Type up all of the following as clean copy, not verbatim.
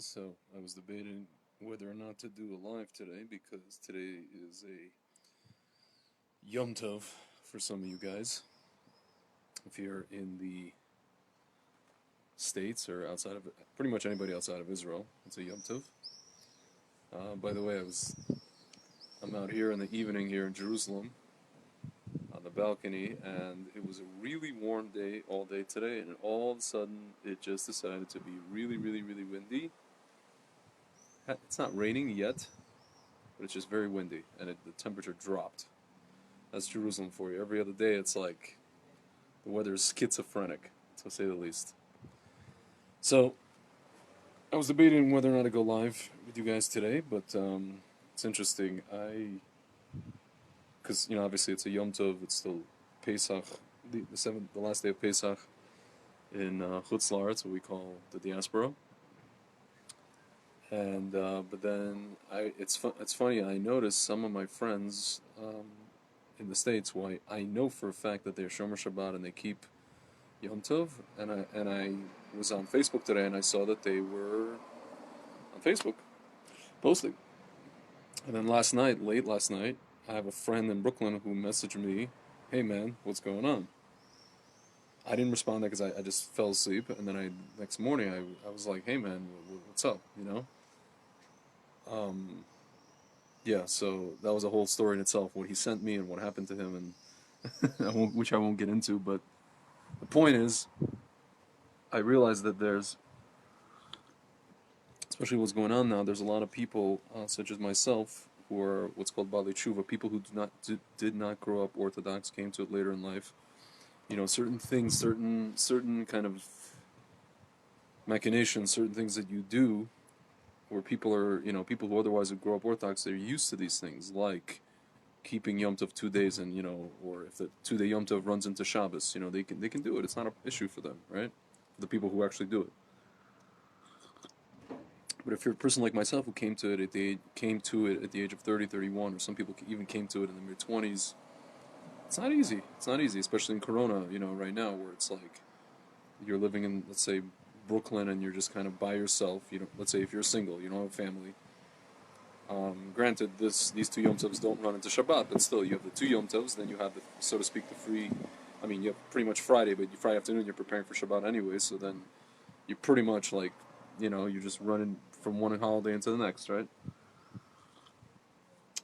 guys. So I was debating whether or not to do a live today because today is a Yom Tov for some of you guys. If you're in the States or outside of pretty much anybody outside of Israel, it's a Yom Tov. By the way, I'm out here in the evening here in Jerusalem on the balcony, and it was a really warm day all day today, and all of a sudden it just decided to be really, really, really windy. It's not raining yet, but it's just very windy, and the temperature dropped. That's Jerusalem for you. Every other day, it's like the weather is schizophrenic, to say the least. So, I was debating whether or not to go live with you guys today, but it's interesting. Because obviously it's a Yom Tov. It's still Pesach, the last day of Pesach in Chutz La'aretz, what we call the diaspora. And but then it's funny. I noticed some of my friends in the States, who I know for a fact that they're Shomer Shabbat and they keep Yom Tov, and I was on Facebook today and I saw that they were on Facebook posting. And then late last night, I have a friend in Brooklyn who messaged me, "Hey man, what's going on?" I didn't respond because I just fell asleep, and then next morning I was like, "Hey man, what's up?" Yeah, so that was a whole story in itself, what he sent me and what happened to him, and which I won't get into, but the point is, I realized that there's, especially what's going on now, there's a lot of people, such as myself, who are what's called Bali Tshuva, people who did not grow up Orthodox, came to it later in life. Certain things, certain kind of machinations, certain things that you do, where people are, people who otherwise would grow up Orthodox, they're used to these things, like keeping Yom Tov 2 days, and or if the 2-day Yom Tov runs into Shabbos, they can do it. It's not an issue for them, right? For the people who actually do it. But if you're a person like myself who came to it at the age of 30, 31, or some people even came to it in the mid-20s, it's not easy. It's not easy, especially in Corona, right now, where it's like you're living in, let's say, Brooklyn, and you're just kind of by yourself. Let's say if you're single, you don't have a family. Granted, these two Yom Tovs don't run into Shabbat, but still, you have the two Yom Tovs, then you have, so to speak, the free. I mean, you have pretty much Friday, but Friday afternoon you're preparing for Shabbat anyway, so then you're pretty much like, you're just running from one holiday into the next, right?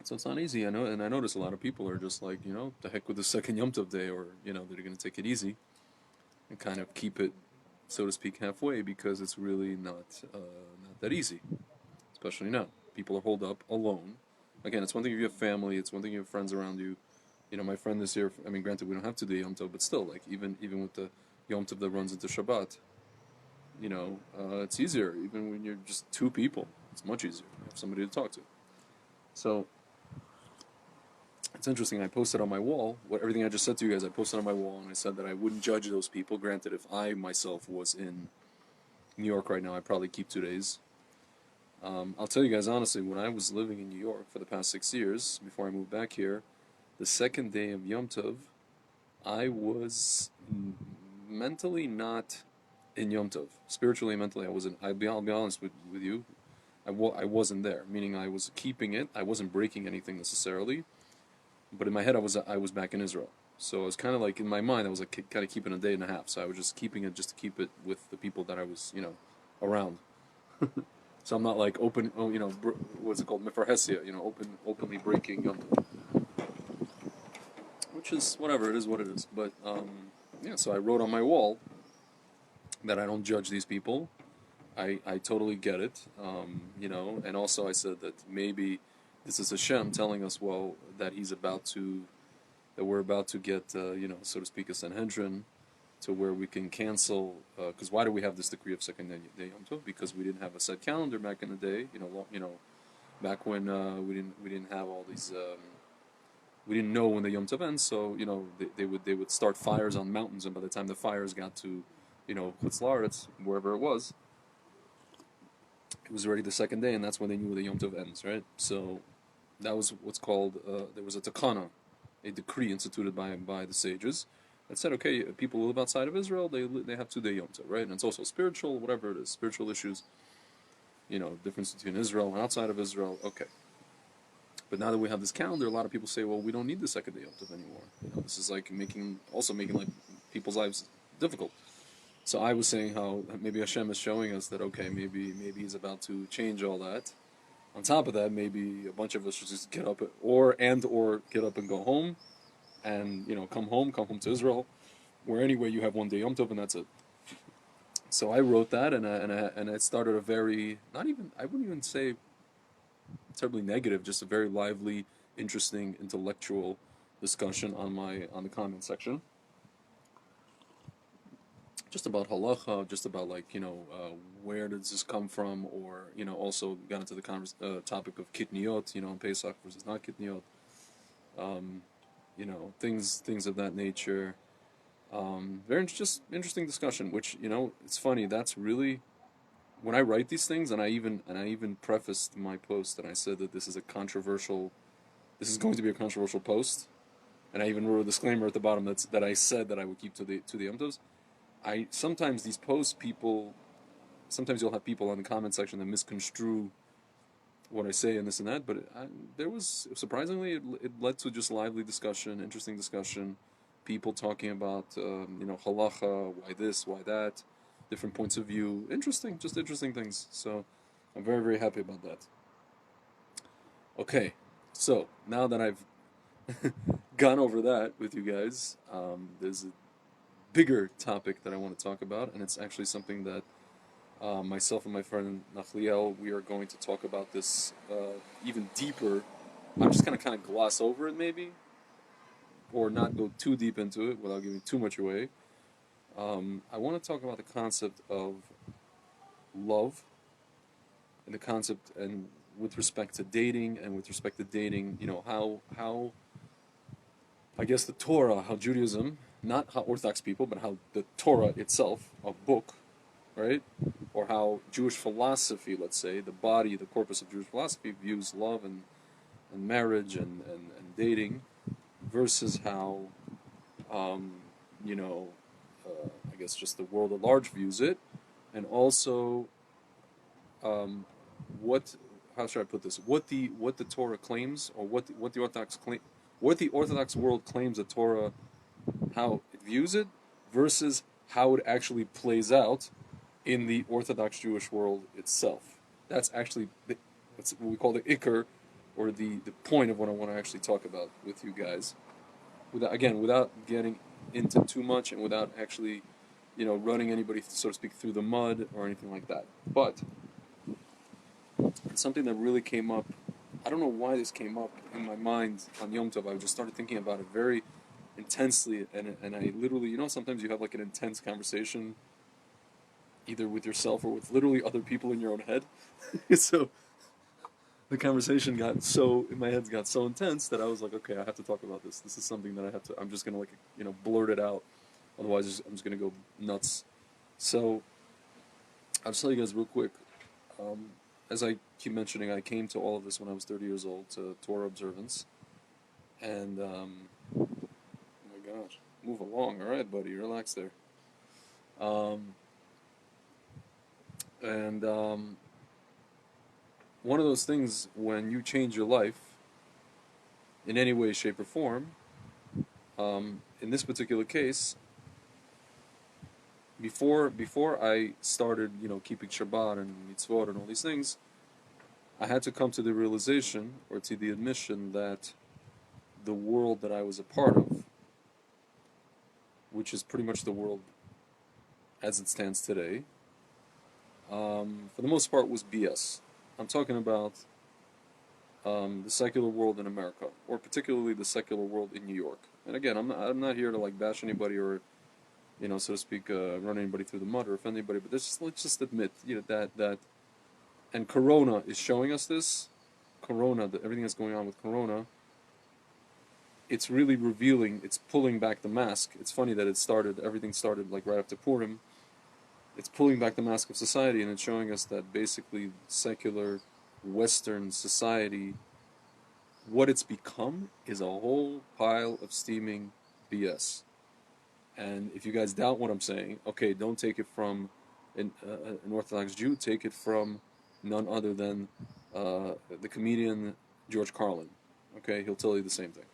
So it's not easy, I know, and I notice a lot of people are just like, the heck with the second Yom Tov day, or, they're going to take it easy and kind of keep it, so to speak, halfway, because it's really not that easy, especially now. People are holed up alone. Again, it's one thing if you have family, it's one thing if you have friends around you. My friend this year, I mean, granted, we don't have to do Yom Tov, but still, like, even with the Yom Tov that runs into Shabbat, it's easier. Even when you're just two people, it's much easier. You have somebody to talk to. So, it's interesting. I posted on my wall, everything I just said to you guys, I posted on my wall, and I said that I wouldn't judge those people. Granted, if I myself was in New York right now, I'd probably keep 2 days. I'll tell you guys honestly, when I was living in New York for the past 6 years, before I moved back here, the second day of Yom Tov, I was mentally not in Yom Tov. Spiritually and mentally, I wasn't. I'll be honest with you, I wasn't there, meaning I was keeping it. I wasn't breaking anything necessarily, but in my head, I was back in Israel. So I was kind of like, in my mind, I was like kind of keeping a day and a half. So I was just keeping it just to keep it with the people that I was, around. So I'm not like open, what's it called, mefarhesia, openly breaking Yom Tov. Which is, whatever, it is what it is. But, yeah, so I wrote on my wall that I don't judge these people. I totally get it, and also I said that maybe this is Hashem telling us, well, that we're about to get, so to speak, a Sanhedrin, to where we can cancel, because why do we have this decree of second day Yom Tov? Because we didn't have a set calendar back in the day, back when we didn't have all these, we didn't know when the Yom Tov ends, so they would start fires on mountains, and by the time the fires got to, Chutz La'aretz, wherever it was already the second day, and that's when they knew the Yom Tov ends, right? So that was what's called, there was a takana, a decree instituted by the sages, that said, okay, people who live outside of Israel, they have 2-day Yom Tov, right? And it's also spiritual, whatever it is, spiritual issues. difference between Israel and outside of Israel. Okay. But now that we have this calendar, a lot of people say, well, we don't need the second day Yom Tov anymore. This is like making like people's lives difficult. So I was saying how maybe Hashem is showing us that, okay, maybe He's about to change all that. On top of that, maybe a bunch of us should just get up or get up and go home, and come home to Israel, where anyway you have one day Yom Tov and that's it. So I wrote that, and I started a very, not even, I wouldn't even say terribly negative, just a very lively, interesting, intellectual discussion on the comment section, just about halacha, just about where does this come from, or also got into the topic of kitniot, Pesach versus not kitniot, things of that nature. Very just interesting discussion, which it's funny. That's really when I write these things, and I even prefaced my post and I said that this is going to be a controversial post, and I even wrote a disclaimer at the bottom that I said that I would keep to the Yom Tovs. Sometimes these posts, sometimes you'll have people on the comment section that misconstrue what I say and this and that, but there was, surprisingly, it led to just lively discussion, interesting discussion, people talking about halacha, why this, why that, different points of view, interesting things. So I'm very, very happy about that. Okay, so now that I've gone over that with you guys, there's a bigger topic that I want to talk about, and it's actually something that myself and my friend Nachliel, we are going to talk about this even deeper. I'm just going to kind of gloss over it maybe, or not go too deep into it without giving too much away. I want to talk about the concept of love, and the concept, and with respect to dating, how I guess the Torah, how Judaism, not how Orthodox people, but how the Torah itself, a book, right? Or how Jewish philosophy, let's say, the corpus of Jewish philosophy views love and marriage and dating, versus how, I guess just the world at large views it, and also, how should I put this? What the Torah claims, or what the Orthodox world claims the Torah, how it views it, versus how it actually plays out in the Orthodox Jewish world itself. That's actually what we call the ikar, or the point of what I want to actually talk about with you guys. Without getting into too much, and without actually, running anybody, so to speak, through the mud or anything like that. But it's something that really came up. I don't know why this came up in my mind on Yom Tov. I just started thinking about it very intensely, and I literally, sometimes you have like an intense conversation, either with yourself or with literally other people in your own head. So the conversation in my head got so intense that I was like, okay, I have to talk about this. This is something that I'm just going to blurt it out. Otherwise, I'm just going to go nuts. So I'll just tell you guys real quick. As I keep mentioning, I came to all of this when I was 30 years old, to Torah observance. And, oh my gosh, move along. All right, buddy, relax there. One of those things, when you change your life in any way, shape, or form, in this particular case, before I started, keeping Shabbat and mitzvot and all these things, I had to come to the realization, or to the admission, that the world that I was a part of, which is pretty much the world as it stands today, for the most part was BS. I'm talking about the secular world in America, or particularly the secular world in New York. And again, I'm not here to bash anybody, or so to speak, run anybody through the mud or offend anybody. But let's just admit, that, and Corona is showing us this. Everything that's going on with Corona, it's really revealing. It's pulling back the mask. It's funny that everything started right after Purim. It's pulling back the mask of society, and it's showing us that basically secular Western society, what it's become is a whole pile of steaming BS. And if you guys doubt what I'm saying, okay, don't take it from an Orthodox Jew, take it from none other than the comedian George Carlin. Okay, he'll tell you the same thing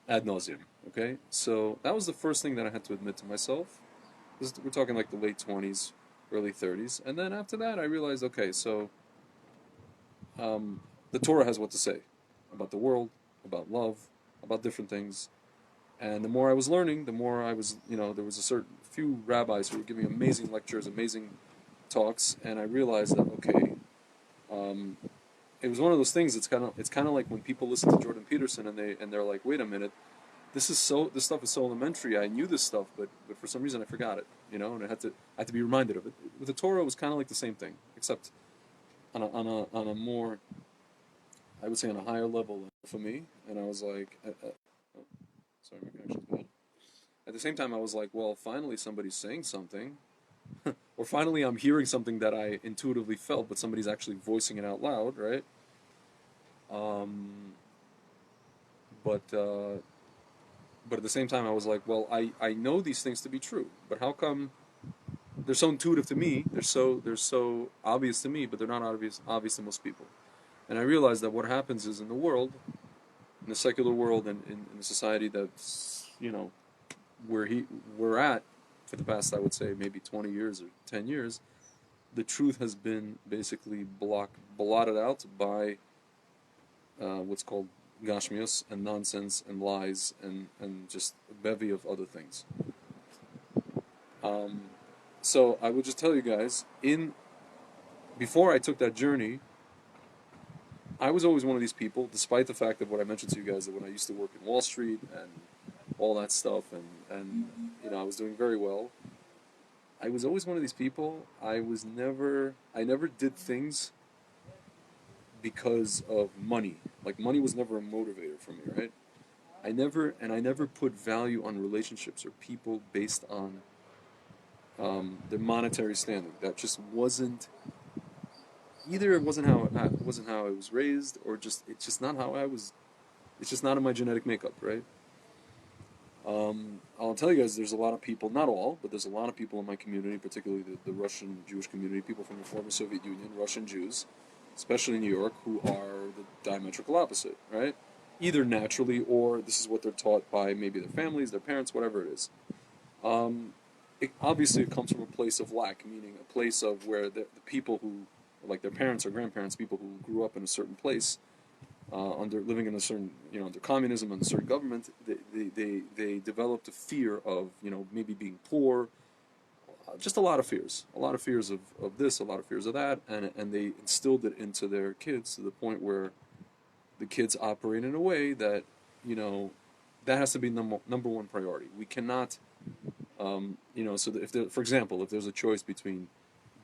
ad nauseum. Okay, so that was the first thing that I had to admit to myself. We're talking like the late 20s, early 30s, and then after that, I realized, okay, so the Torah has what to say about the world, about love, about different things. And the more I was learning, the more I was, there was a certain few rabbis who were giving amazing lectures, amazing talks, and I realized that okay, um, it was one of those things. It's kind of like when people listen to Jordan Peterson and they're like, wait a minute, this stuff is so elementary. I knew this stuff, but for some reason I forgot it, and I had to be reminded of it. With the Torah, it was kind of like the same thing, except on a more, I would say, on a higher level for me. And I was like, oh, sorry, my connection's bad. At the same time, I was like, well, finally somebody's saying something, or finally I'm hearing something that I intuitively felt, but somebody's actually voicing it out loud, right? Um, but but at the same time, I was like, well, I know these things to be true, but how come they're so intuitive to me? They're so obvious to me, but they're not obvious to most people. And I realized that what happens is in the world, in the secular world, and in the society that's where we're at for the past, I would say, maybe 20 years or 10 years, the truth has been basically blotted out by what's called gashmius and nonsense and lies and just a bevy of other things. Um, so I will just tell you guys, in before I took that journey, I was always one of these people, despite the fact of what I mentioned to you guys, that when I used to work in Wall Street and all that stuff, and I was doing very well. I was always one of these people. I never did things because of money. Like money was never a motivator for me, right? I never put value on relationships or people based on their monetary standing. That just wasn't either. It wasn't how I was raised, or just it's just not how I was. It's just not in my genetic makeup, right? I'll tell you guys, there's a lot of people, not all, but there's a lot of people in my community, particularly the Russian Jewish community, people from the former Soviet Union, Russian Jews, especially in New York, who are the diametrical opposite, right? Either naturally or this is what they're taught by maybe their families, their parents, whatever it is. Um, obviously, it comes from a place of lack, meaning a place of where the people who, like their parents or grandparents, people who grew up in a certain place, under living in a certain, under communism and a certain government, they developed a fear of, maybe being poor, just a lot of fears of this, a lot of fears of that, and they instilled it into their kids to the point where the kids operate in a way that, you know, that has to be number one priority. We cannot, so that if there, for example, if there's a choice between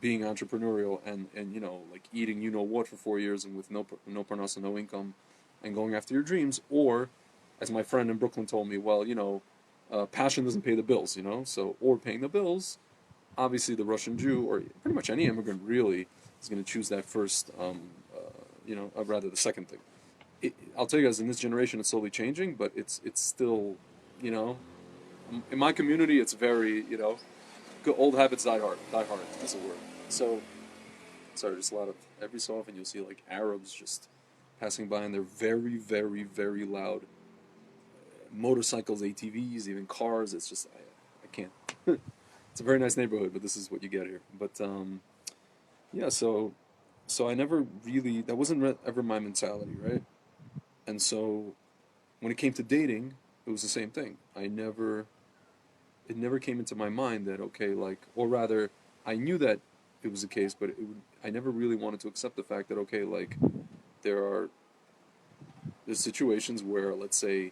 being entrepreneurial and like eating what for 4 years and with no parnasa, no income, and going after your dreams, or as my friend in Brooklyn told me, well, passion doesn't pay the bills, so or paying the bills. Obviously, the Russian Jew or pretty much any immigrant really is going to choose that first, rather the second thing. I'll tell you guys, in this generation, it's slowly changing, but it's still, you know, in my community, it's very, good old habits die hard, as it were. So, sorry, just a lot of, every so often you'll see like Arabs just passing by and they're very, very, very loud. Motorcycles, ATVs, even cars, it's just, I can't. It's a very nice neighborhood, but this is what you get here. But, yeah, so I never really, that wasn't ever my mentality, right? And so when it came to dating, it was the same thing. It never came into my mind that, okay, like, or rather, I knew that it was the case, but I never really wanted to accept the fact that, okay, like, there are, there's situations where, let's say,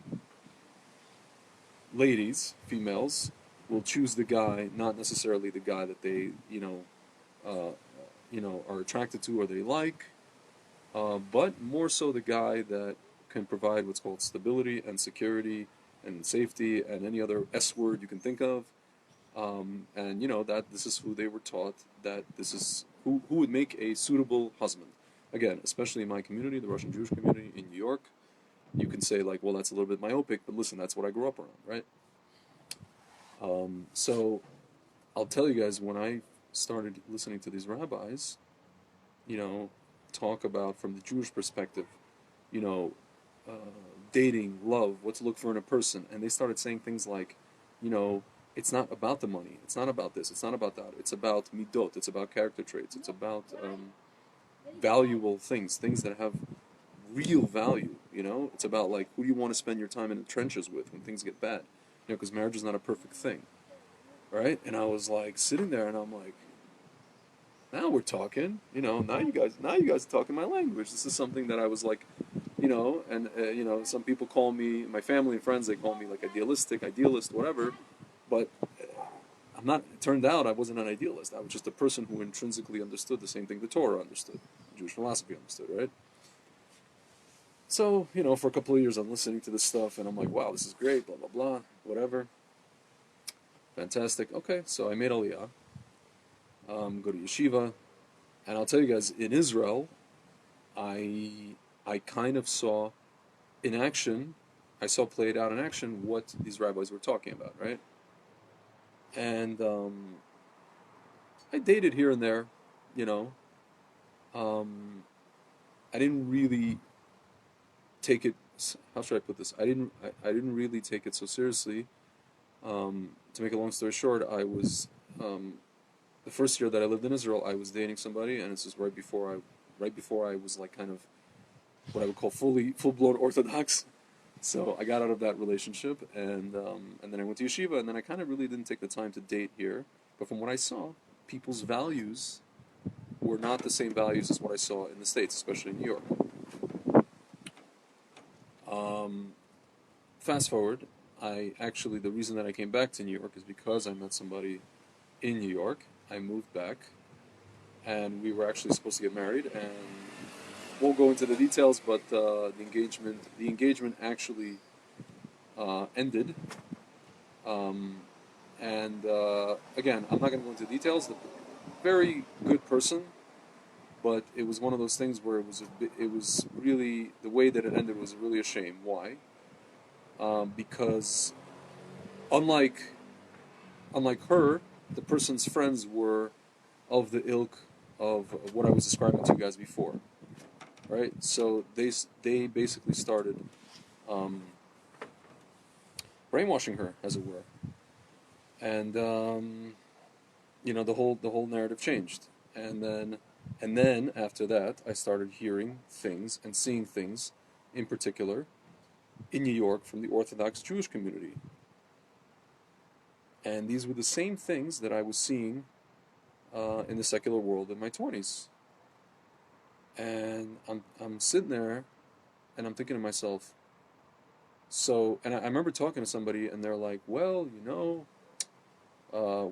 ladies, females, will choose the guy, not necessarily the guy that they, uh, are attracted to or they like, but more so the guy that can provide what's called stability and security and safety and any other S word you can think of. And that this is who they were taught, that this is who would make a suitable husband. Again, especially in my community, the Russian Jewish community in New York, you can say like, well, that's a little bit myopic, but listen, that's what I grew up around, right? So I'll tell you guys, when I started listening to these rabbis, you know, talk about from the Jewish perspective, you know, uh, dating, love, what to look for in a person, and they started saying things like, you know, it's not about the money, it's not about this, it's not about that, it's about midot, it's about character traits, it's about valuable things, things that have real value. You know, it's about like who do you want to spend your time in the trenches with when things get bad. You know, because marriage is not a perfect thing, right? And I was like sitting there, and I'm like, now we're talking. You know, now you guys are talking my language. This is something that I was like, you know, and you know, some people call me, my family and friends, they call me like idealistic, idealist, whatever. But I'm not. It turned out I wasn't an idealist. I was just a person who intrinsically understood the same thing the Torah understood, Jewish philosophy understood, right? So, you know, for a couple of years I'm listening to this stuff and I'm like, wow, this is great, blah, blah, blah, whatever. Fantastic. Okay, so I made Aliyah, go to yeshiva, and I'll tell you guys, in Israel, I kind of saw in action, I saw played out in action what these rabbis were talking about, right? And I dated here and there, you know. Um, I didn't really take it, how should I put this? I didn't really take it so seriously. To make a long story short, I was the first year that I lived in Israel. I was dating somebody, and this is right before I was like kind of what I would call full blown orthodox. So I got out of that relationship, and then I went to yeshiva, and then I kind of really didn't take the time to date here. But from what I saw, people's values were not the same values as what I saw in the States, especially in New York. Um, Fast forward, I actually the reason that I came back to New York is because I met somebody in New York. I moved back, and we were actually supposed to get married. And won't go into the details, but the engagement actually ended. Um, and again, I'm not going to go into details. The very good person, but it was one of those things where it was really the way that it ended was really a shame. Why? Because unlike unlike her, the person's friends were of the ilk of what I was describing to you guys before, right? So they basically started um, brainwashing her, as it were, and you know the whole narrative changed, and then after that, I started hearing things and seeing things, in particular, in New York from the Orthodox Jewish community, and these were the same things that I was seeing in the secular world in my 20s. And I'm sitting there and I'm thinking to myself, so, and I remember talking to somebody and they're like, well, you know,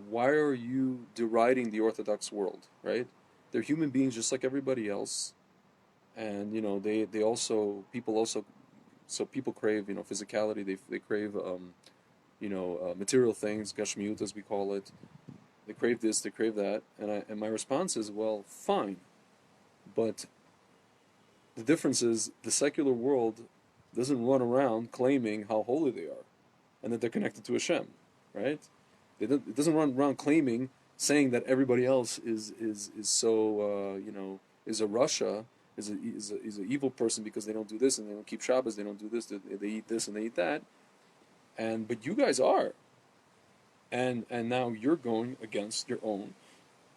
why are you deriding the Orthodox world, right? They're human beings just like everybody else. And, you know, they also, people also, so people crave, you know, physicality, they crave, material things, gashmiut as we call it. They crave this, they crave that. And my response is, well, fine. But the difference is the secular world doesn't run around claiming how holy they are and that they're connected to Hashem, right? It doesn't run around claiming, saying that everybody else is so is a Russia, is an evil person because they don't do this and they don't keep Shabbos, they don't do this, they eat this and they eat that, but you guys are, and now you're going against your own,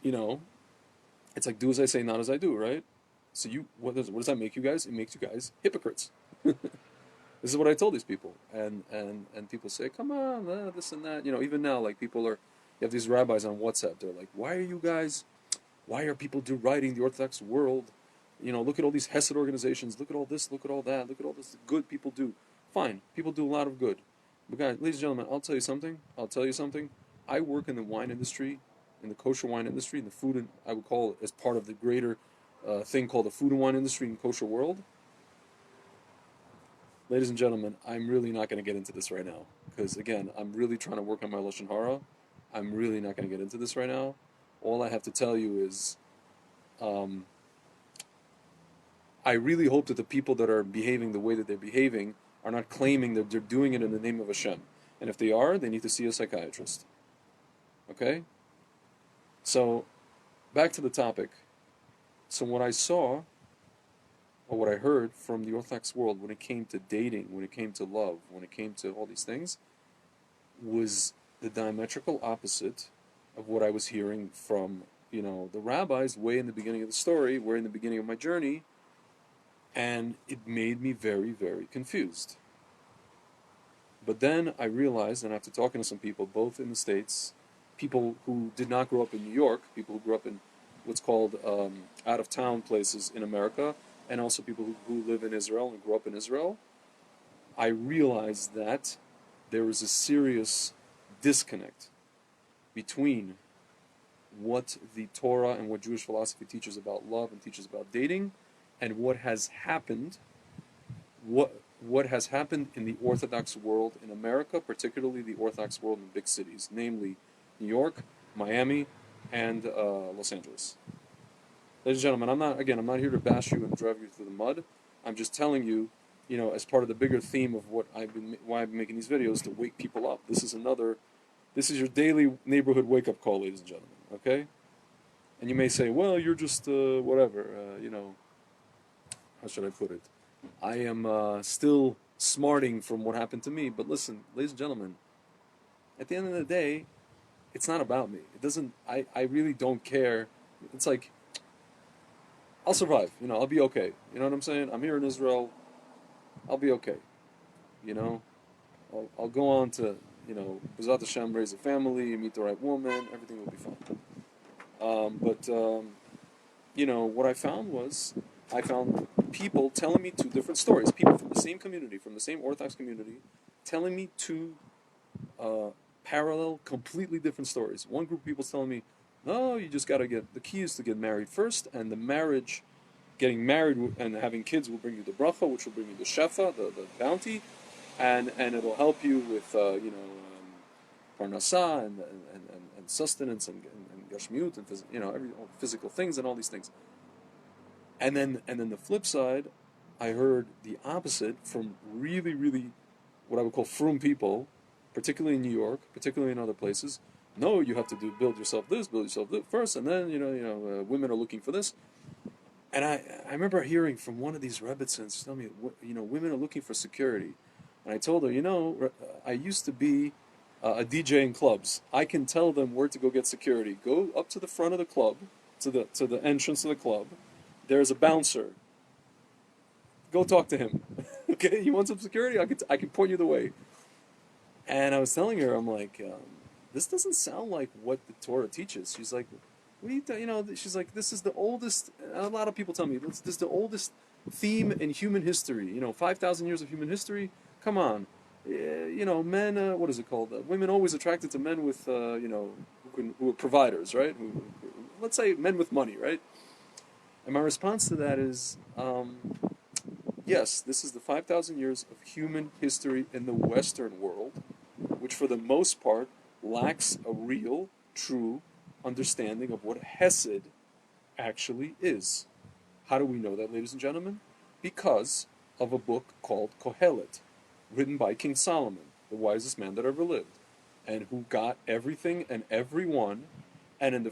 you know. It's like do as I say, not as I do, right? So what does that make you guys? It makes you guys hypocrites. This is what I told these people, and people say, "Come on, this and that." You know, even now, like people are, you have these rabbis on WhatsApp. They're like, "Why are you guys? Why are people deriding the Orthodox world? You know, look at all these Hesed organizations. Look at all this. Look at all that. Look at all this good people do. Fine, people do a lot of good. But guys, ladies and gentlemen, I'll tell you something. I'll tell you something. I work in the wine industry, in the kosher wine industry, in the food, and I would call it as part of the greater thing called the food and wine industry in kosher world. Ladies and gentlemen, I'm really not going to get into this right now because again, I'm really trying to work on my lashon hara. I'm really not going to get into this right now. All I have to tell you is, um, I really hope that the people that are behaving the way that they're behaving are not claiming that they're doing it in the name of Hashem. And if they are, they need to see a psychiatrist. Okay? So, back to the topic. So what I saw, or what I heard from the Orthodox world when it came to dating, when it came to love, when it came to all these things, was the diametrical opposite of what I was hearing from, the rabbis way in the beginning of the story, way in the beginning of my journey, and it made me very, very confused. But then I realized, and after talking to some people, both in the States, people who did not grow up in New York, people who grew up in what's called out of town places in America, and also people who live in Israel and grew up in Israel, I realized that there is a serious disconnect between what the Torah and what Jewish philosophy teaches about love and teaches about dating, and what has happened, what has happened in the Orthodox world in America, particularly the Orthodox world in big cities, namely New York, Miami, and Los Angeles. Ladies and gentlemen, I'm not here to bash you and drive you through the mud. I'm just telling you, as part of the bigger theme of why I've been making these videos, to wake people up. This is your daily neighborhood wake-up call, ladies and gentlemen, okay? And you may say, well, you're just, whatever, how should I put it? I am still smarting from what happened to me, but listen, ladies and gentlemen, at the end of the day, it's not about me. It doesn't, I really don't care. It's like, I'll survive, I'll be okay. You know what I'm saying? I'm here in Israel, I'll be okay, you know? I'll go on to, B'ezrat Hashem, raise a family, meet the right woman, everything will be fine. What I found people telling me two different stories. People from the same community, from the same Orthodox community, telling me two parallel, completely different stories. One group of people telling me, no, you just got to the key is to get married first, and getting married and having kids will bring you the bracha, which will bring you the shefa, the bounty, and it'll help you with, parnasah and sustenance and gashmiut and all physical things and all these things. And then the flip side, I heard the opposite from really, really what I would call frum people, particularly in New York, particularly in other places. No, you have to build yourself this first, and then women are looking for this. And I remember hearing from one of these rebbitzins tell me, women are looking for security. And I told her, I used to be a DJ in clubs. I can tell them where to go get security. Go up to the front of the club, to the entrance of the club. There's a bouncer. Go talk to him. Okay, you want some security? I can point you the way. And I was telling her, I'm like, this doesn't sound like what the Torah teaches. She's like, what do you she's like, this is the oldest. A lot of people tell me this is the oldest theme in human history. 5,000 years of human history. Come on, men. What is it called? Women always attracted to men with, who are providers, right? Let's say men with money, right? And my response to that is, yes, this is the 5,000 years of human history in the Western world, which for the most part lacks a real, true understanding of what Hesed actually is. How do we know that, ladies and gentlemen? Because of a book called Kohelet, written by King Solomon, the wisest man that ever lived, and who got everything and everyone. And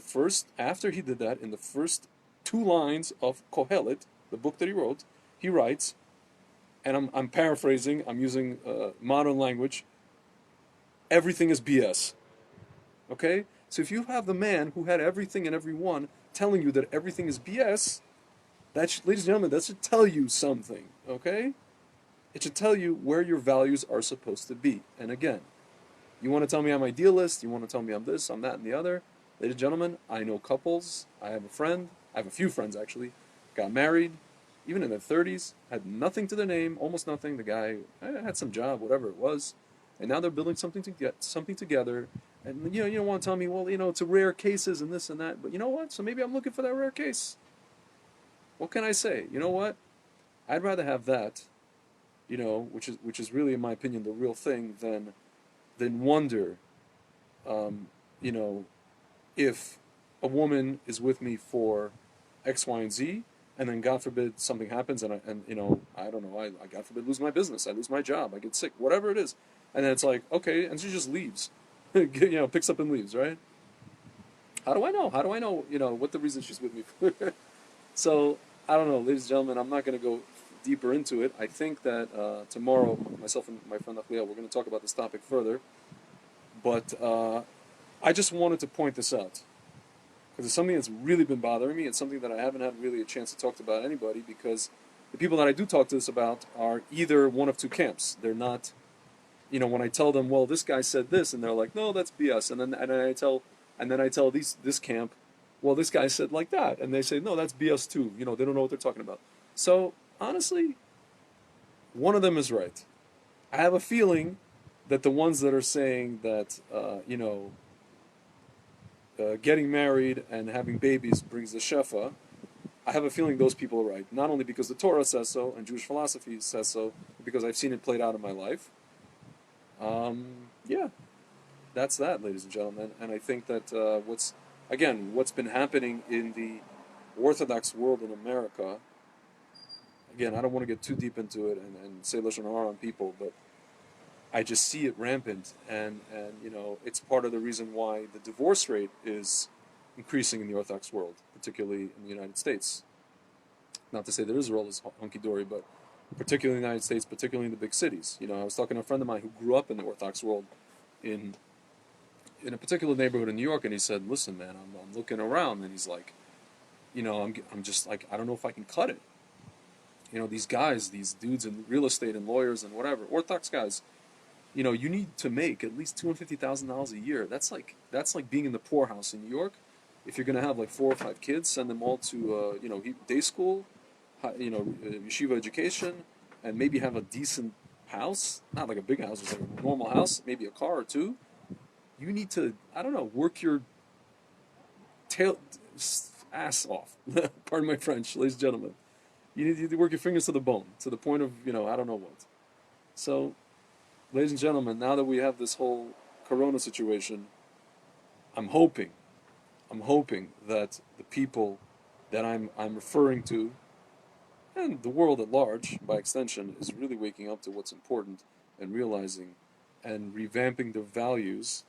after he did that, in the first 2 lines of Kohelet, the book that he wrote, he writes, and I'm paraphrasing, I'm using modern language, everything is BS. Okay? So if you have the man who had everything and everyone telling you that everything is BS, ladies and gentlemen, that should tell you something. Okay? It should tell you where your values are supposed to be. And again, you want to tell me I'm idealist, you want to tell me I'm this, I'm that, and the other. Ladies and gentlemen, I know couples, I have a few friends actually, got married, even in their 30s, had nothing to their name, almost nothing. The guy had some job, whatever it was, and now they're building something together. And you don't want to tell me, well, it's a rare cases and this and that. But you know what? So maybe I'm looking for that rare case. What can I say? You know what? I'd rather have that, which is really, in my opinion, the real thing, than wonder, if a woman is with me for X, Y, and Z, and then God forbid something happens, and I don't know, I God forbid lose my business, I lose my job, I get sick, whatever it is, and then it's like, okay, and she just leaves, picks up and leaves, right? How do I know? What the reason she's with me for? So I don't know, ladies and gentlemen. I'm not going to go deeper into it. I think that tomorrow, myself and my friend Achliel, we're going to talk about this topic further. But I just wanted to point this out because it's something that's really been bothering me. It's something that I haven't had really a chance to talk about anybody because the people that I do talk to this about are either one of two camps. They're not, when I tell them, well, this guy said this, and they're like, no, that's BS, and then I tell this camp, well, this guy said like that, and they say, no, that's BS too. They don't know what they're talking about. So honestly, one of them is right. I have a feeling that the ones that are saying that, getting married and having babies brings the shefa, I have a feeling those people are right. Not only because the Torah says so and Jewish philosophy says so, but because I've seen it played out in my life. Yeah, that's that, ladies and gentlemen. And I think that what's been happening in the Orthodox world in America. Again, I don't want to get too deep into it and say lashon hara on people, but I just see it rampant, and it's part of the reason why the divorce rate is increasing in the Orthodox world, particularly in the United States. Not to say that Israel is hunky dory, but particularly in the United States, particularly in the big cities. I was talking to a friend of mine who grew up in the Orthodox world in a particular neighborhood in New York, and he said, "Listen, man, I'm looking around," and he's like, I'm just like, I don't know if I can cut it. These guys, these dudes in real estate and lawyers and whatever, Orthodox guys, you need to make at least $250,000 a year. That's like being in the poorhouse in New York. If you're gonna have like 4 or 5 kids, send them all to day school, yeshiva education, and maybe have a decent house, not like a big house, just like a normal house, maybe a car or two. You need to, I don't know, work your tail ass off. Pardon my French, ladies and gentlemen. You need to work your fingers to the bone, to the point of I don't know what. So, ladies and gentlemen, now that we have this whole Corona situation, I'm hoping, that the people that I'm referring to, and the world at large, by extension, is really waking up to what's important and realizing and revamping their values.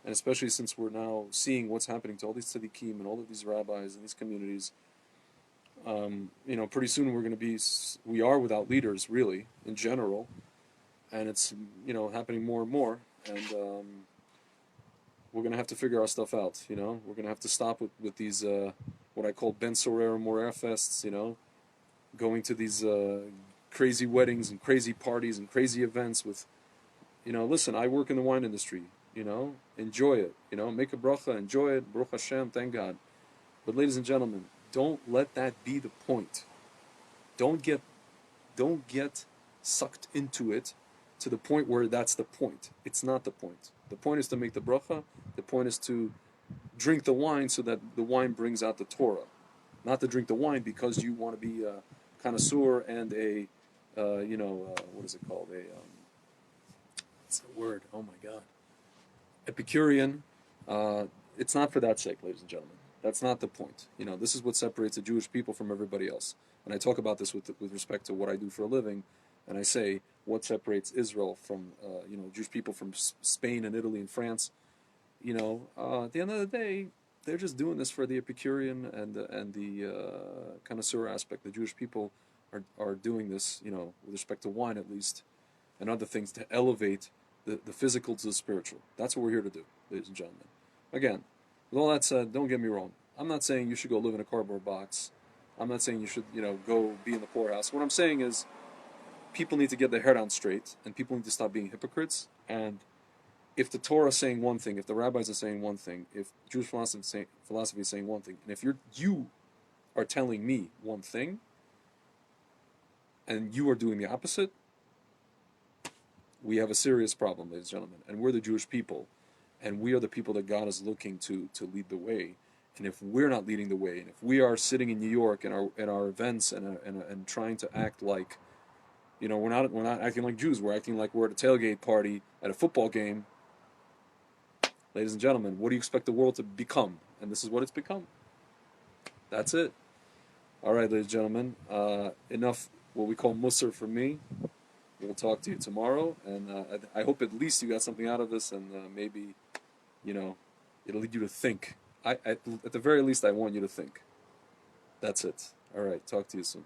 And especially since we're now seeing what's happening to all these tzaddikim and all of these rabbis and these communities, pretty soon we are without leaders, really, in general, and it's happening more and more, and we're gonna have to figure our stuff out. We're gonna have to stop with these what I call Ben Sorare Morer fests. Going to these crazy weddings and crazy parties and crazy events with. Listen, I work in the wine industry. Enjoy it. Make a bracha, enjoy it. Baruch Hashem, thank God. But ladies and gentlemen, don't let that be the point. Don't get sucked into it to the point where that's the point. It's not the point. The point is to make the bracha. The point is to drink the wine so that the wine brings out the Torah. Not to drink the wine because you want to be a connoisseur and a, what is it called? What's the word? Oh my God. Epicurean. It's not for that sake, ladies and gentlemen. That's not the point. This is what separates the Jewish people from everybody else. And I talk about this with respect to what I do for a living. And I say what separates Israel from, Jewish people from Spain and Italy and France. At the end of the day, they're just doing this for the Epicurean and the connoisseur aspect. The Jewish people are doing this, with respect to wine at least, and other things to elevate the physical to the spiritual. That's what we're here to do, ladies and gentlemen. Again, with all that said, don't get me wrong. I'm not saying you should go live in a cardboard box. I'm not saying you should, go be in the poorhouse. What I'm saying is people need to get their head on straight, and people need to stop being hypocrites. And if the Torah is saying one thing, if the rabbis are saying one thing, if Jewish philosophy is saying one thing, and if you are telling me one thing, and you are doing the opposite, we have a serious problem, ladies and gentlemen. And we're the Jewish people, and we are the people that God is looking to lead the way. And if we're not leading the way, and if we are sitting in New York in our events and trying to act like, we're not acting like Jews, we're acting like we're at a tailgate party at a football game. Ladies and gentlemen, what do you expect the world to become? And this is what it's become. That's it. All right, ladies and gentlemen, enough what we call musar for me. We'll talk to you tomorrow, and I hope at least you got something out of this, and maybe, it'll lead you to think. At the very least, I want you to think. That's it. All right, talk to you soon.